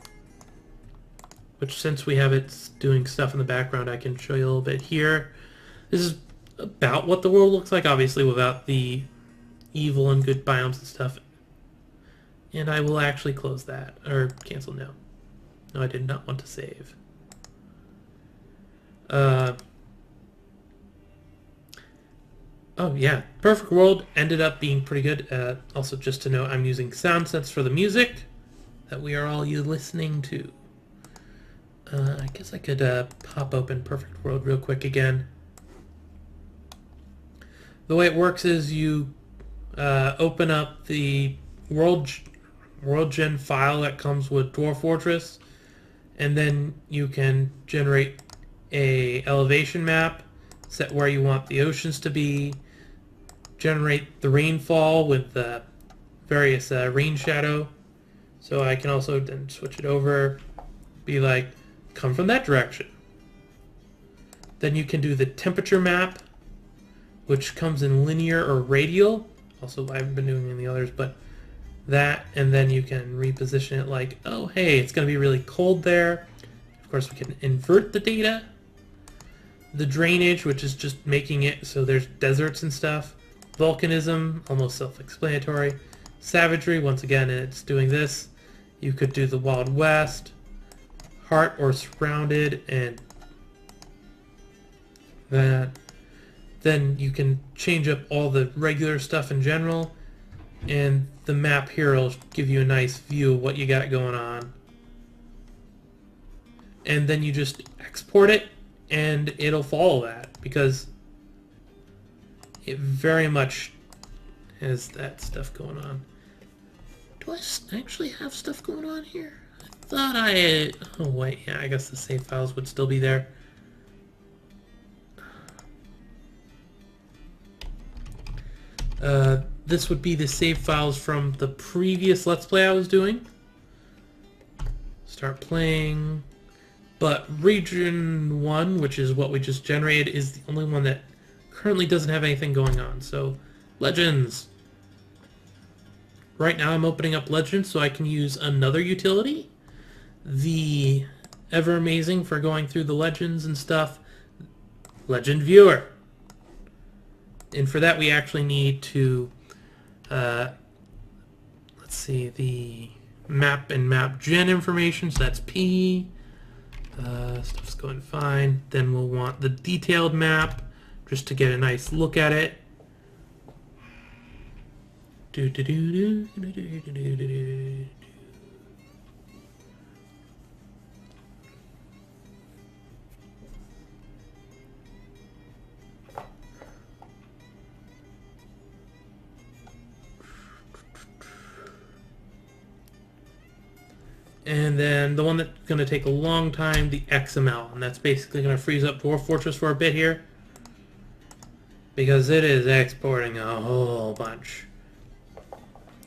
which, since we have it doing stuff in the background, I can show you a little bit here. This is about what the world looks like, obviously without the evil and good biomes and stuff. And I will actually close that, or cancel now. No, I did not want to save. Oh yeah, Perfect World ended up being pretty good. Also, just to note, I'm using Soundsense for the music that we are all listening to. I guess I could pop open Perfect World real quick again. The way it works is you open up the world gen file that comes with Dwarf Fortress, and then you can generate a elevation map, set where you want the oceans to be, generate the rainfall with various rain shadow. So I can also then switch it over, be like, come from that direction. Then you can do the temperature map, which comes in linear or radial. Also, I haven't been doing any of the others, but that, and then you can reposition it like, oh, hey, it's going to be really cold there. Of course, we can invert the data. The drainage, which is just making it so there's deserts and stuff. Volcanism, almost self-explanatory. Savagery, once again, it's doing this. You could do the Wild West, Heart or Surrounded, and that. Then you can change up all the regular stuff in general, and the map here will give you a nice view of what you got going on. And then you just export it, and it'll follow that, because it very much has that stuff going on. Do I actually have stuff going on here? I thought I had... Oh wait, yeah, I guess the save files would still be there. This would be the save files from the previous Let's Play I was doing. Start playing. But Region 1, which is what we just generated, is the only one that currently doesn't have anything going on. So, Legends. Right now I'm opening up Legends so I can use another utility. The ever amazing for going through the Legends and stuff, Legend Viewer. And for that we actually need to, let's see, the map and map gen information, so that's P. Stuff's going fine. Then we'll want the detailed map, just to get a nice look at it. And then the one that's going to take a long time, the XML. And that's basically going to freeze up Dwarf Fortress for a bit here, because it is exporting a whole bunch.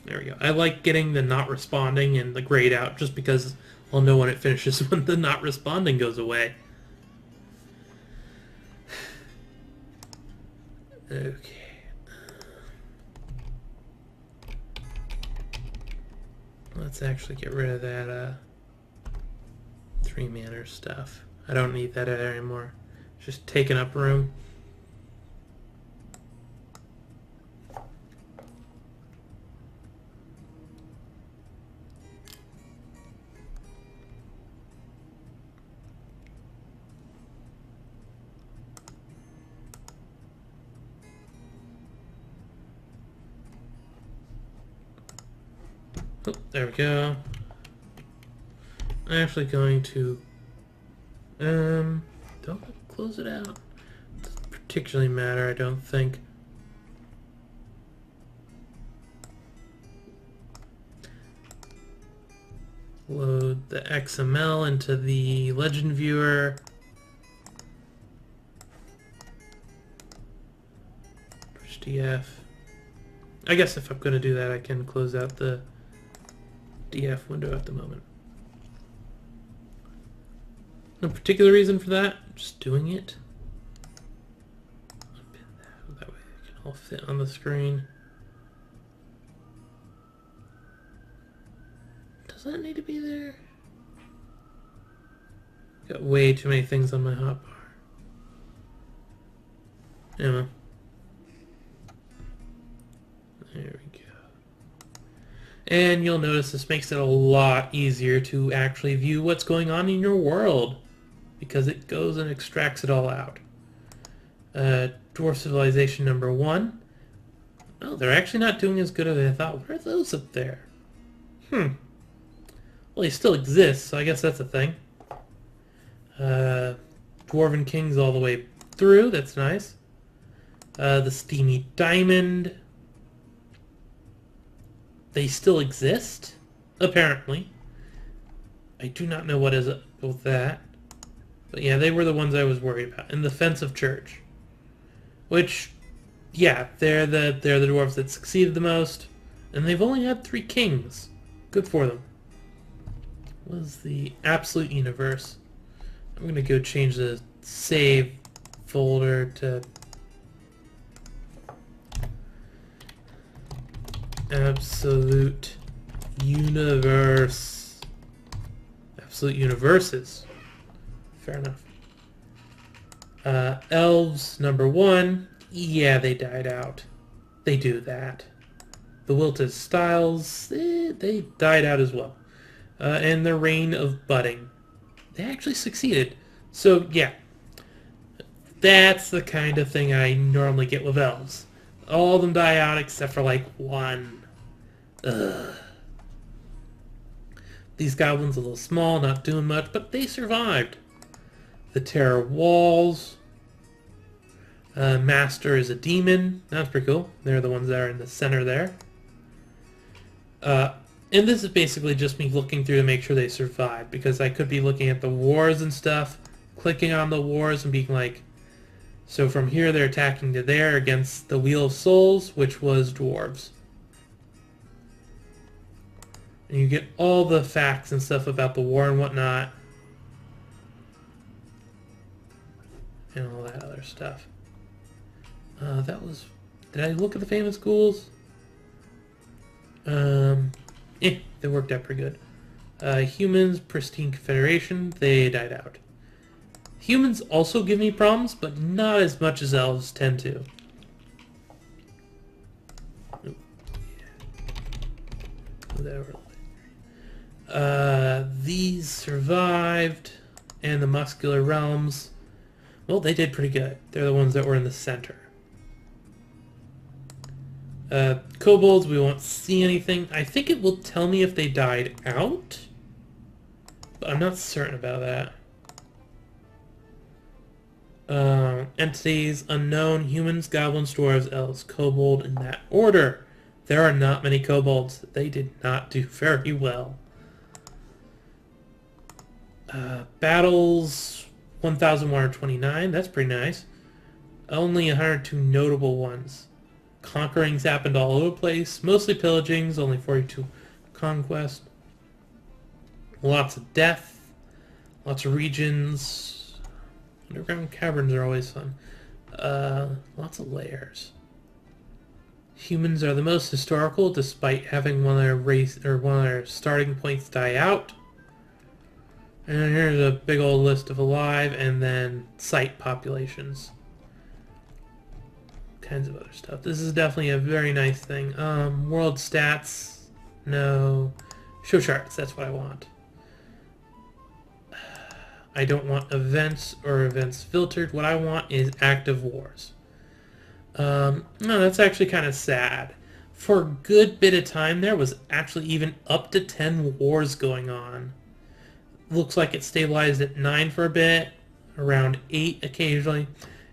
There we go. I like getting the not responding and the grayed out, just because I'll know when it finishes when the not responding goes away. Okay. Let's actually get rid of that 3-manner stuff. I don't need that anymore. It's just taking up room. Oh, there we go. I'm actually going to don't close it out. Doesn't particularly matter, I don't think. Load the XML into the legend viewer. Push DF. I guess if I'm going to do that, I can close out the DF window at the moment. No particular reason for that, just doing it. That way it can all fit on the screen. Does that need to be there? Got way too many things on my hotbar. Anyway. There we go. And you'll notice this makes it a lot easier to actually view what's going on in your world, because it goes and extracts it all out. Dwarf Civilization number 1. Oh, they're actually not doing as good as I thought. Where are those up there? Well, he still exists, so I guess that's a thing. Dwarven Kings all the way through, that's nice. The Steamy Diamond. They still exist, apparently. I do not know what is up with that. But yeah, they were the ones I was worried about. And the Defensive Church. Which, yeah, they're the dwarves that succeeded the most. And they've only had 3 kings. Good for them. Was the Absolute Universe. I'm going to go change the save folder to Absolute Universe. Absolute Universes. Fair enough. Elves, number 1. Yeah, they died out. They do that. The Wilted Styles, they died out as well. And the Reign of Budding. They actually succeeded. So, yeah. That's the kind of thing I normally get with elves. All of them die out except for, like, 1. Ugh. These goblins a little small, not doing much, but they survived. The Terror Walls. Master is a demon. That's pretty cool. They're the ones that are in the center there. And this is basically just me looking through to make sure they survive, because I could be looking at the wars and stuff, clicking on the wars and being like, so from here they're attacking to there against the Wheel of Souls, which was dwarves. And you get all the facts and stuff about the war and whatnot. And all that other stuff. That was... Did I look at the famous schools? They worked out pretty good. Humans, Pristine Confederation, they died out. Humans also give me problems, but not as much as elves tend to. These survived, and the Muscular Realms, well, they did pretty good. They're the ones that were in the center. Kobolds, we won't see anything. I think it will tell me if they died out, but I'm not certain about that. Entities, unknown, humans, goblins, dwarves, elves, kobold, in that order. There are not many kobolds. They did not do very well. Battles, 1,129. That's pretty nice. Only 102 notable ones. Conquerings happened all over the place. Mostly pillagings, only 42 conquest. Lots of death. Lots of regions. Underground caverns are always fun. Lots of layers. Humans are the most historical, despite having one of their starting points die out. And here's a big old list of alive, and then site populations. Kinds of other stuff. This is definitely a very nice thing. World stats, no. Show charts, that's what I want. I don't want events or events filtered. What I want is active wars. No, that's actually kind of sad. for a good bit of time there was actually even up to 10 wars going on. Looks like it stabilized at 9 for a bit, around 8 occasionally,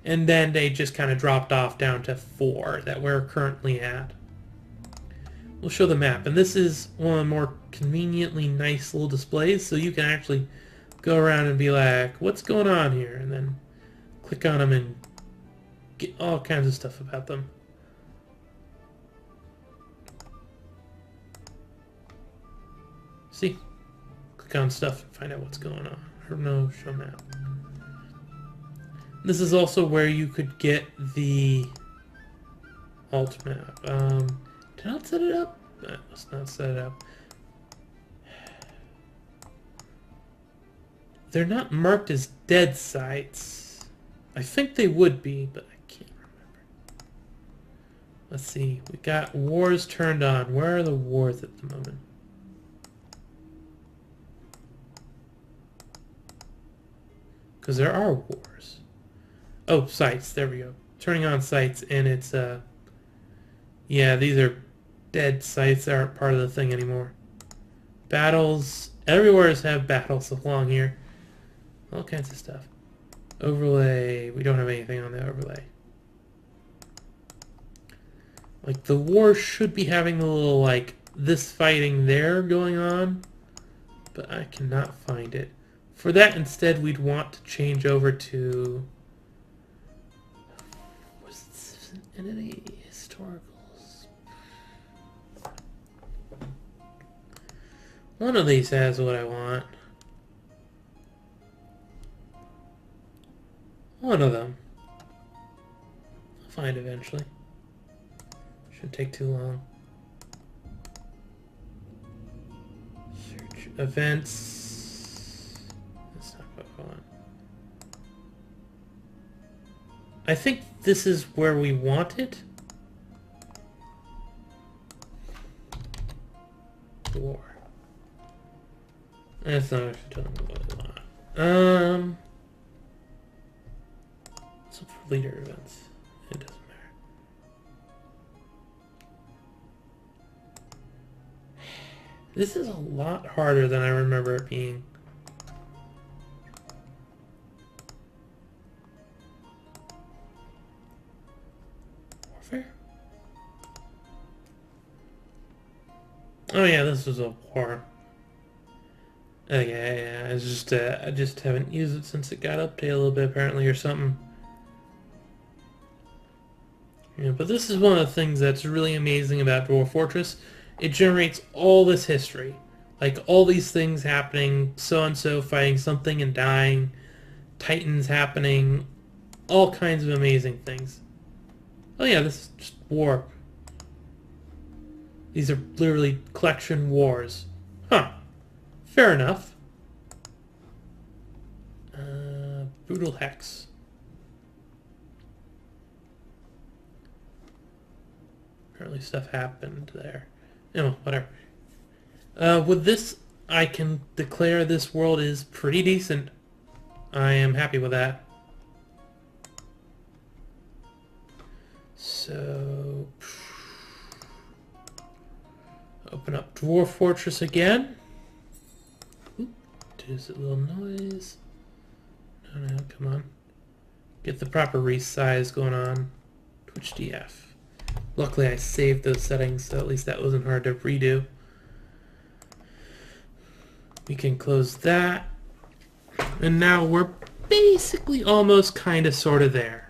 and then they just kind of dropped off down to 4 that we're currently at. We'll show the map, and this is one of the more conveniently nice little displays, so you can actually go around and be like, what's going on here? And then click on them and get all kinds of stuff about them. See? Click on stuff and find out what's going on. Or no, show map. This is also where you could get the alt map. Did I not set it up? Let's not set it up. They're not marked as dead sites. I think they would be, but I can't remember. Let's see. We got wars turned on. Where are the wars at the moment? Because there are wars. Oh, sites. There we go. Turning on sites, and it's, yeah, these are dead sites that aren't part of the thing anymore. Battles. Everywhere have battles along here. All kinds of stuff. Overlay. We don't have anything on the overlay. Like, the war should be having the little, like, this fighting there going on, but I cannot find it. For that, instead, we'd want to change over to... Was this an entity? Historicals. One of these has what I want. One of them. I'll find eventually. Shouldn't take too long. Search events. That's not what I want. I think this is where we want it. War. That's not actually telling me what I want. So for leader events, it doesn't matter. This is a lot harder than I remember it being. Warfare? Oh yeah, this was a war. Okay, yeah, it's just I just haven't used it since it got updated a little bit apparently or something. Yeah, but this is one of the things that's really amazing about Dwarf Fortress. It generates all this history. Like, all these things happening, so-and-so fighting something and dying, titans happening, all kinds of amazing things. Oh yeah, this is just war. These are literally collection wars. Huh. Fair enough. Brutal Hex. Apparently stuff happened there. Oh, whatever. With this, I can declare this world is pretty decent. I am happy with that. So... open up Dwarf Fortress again. Oop, there's a little noise. No, come on. Get the proper resize going on. Twitch DF. Luckily I saved those settings, so at least that wasn't hard to redo. We can close that. And now we're basically almost kind of sort of there.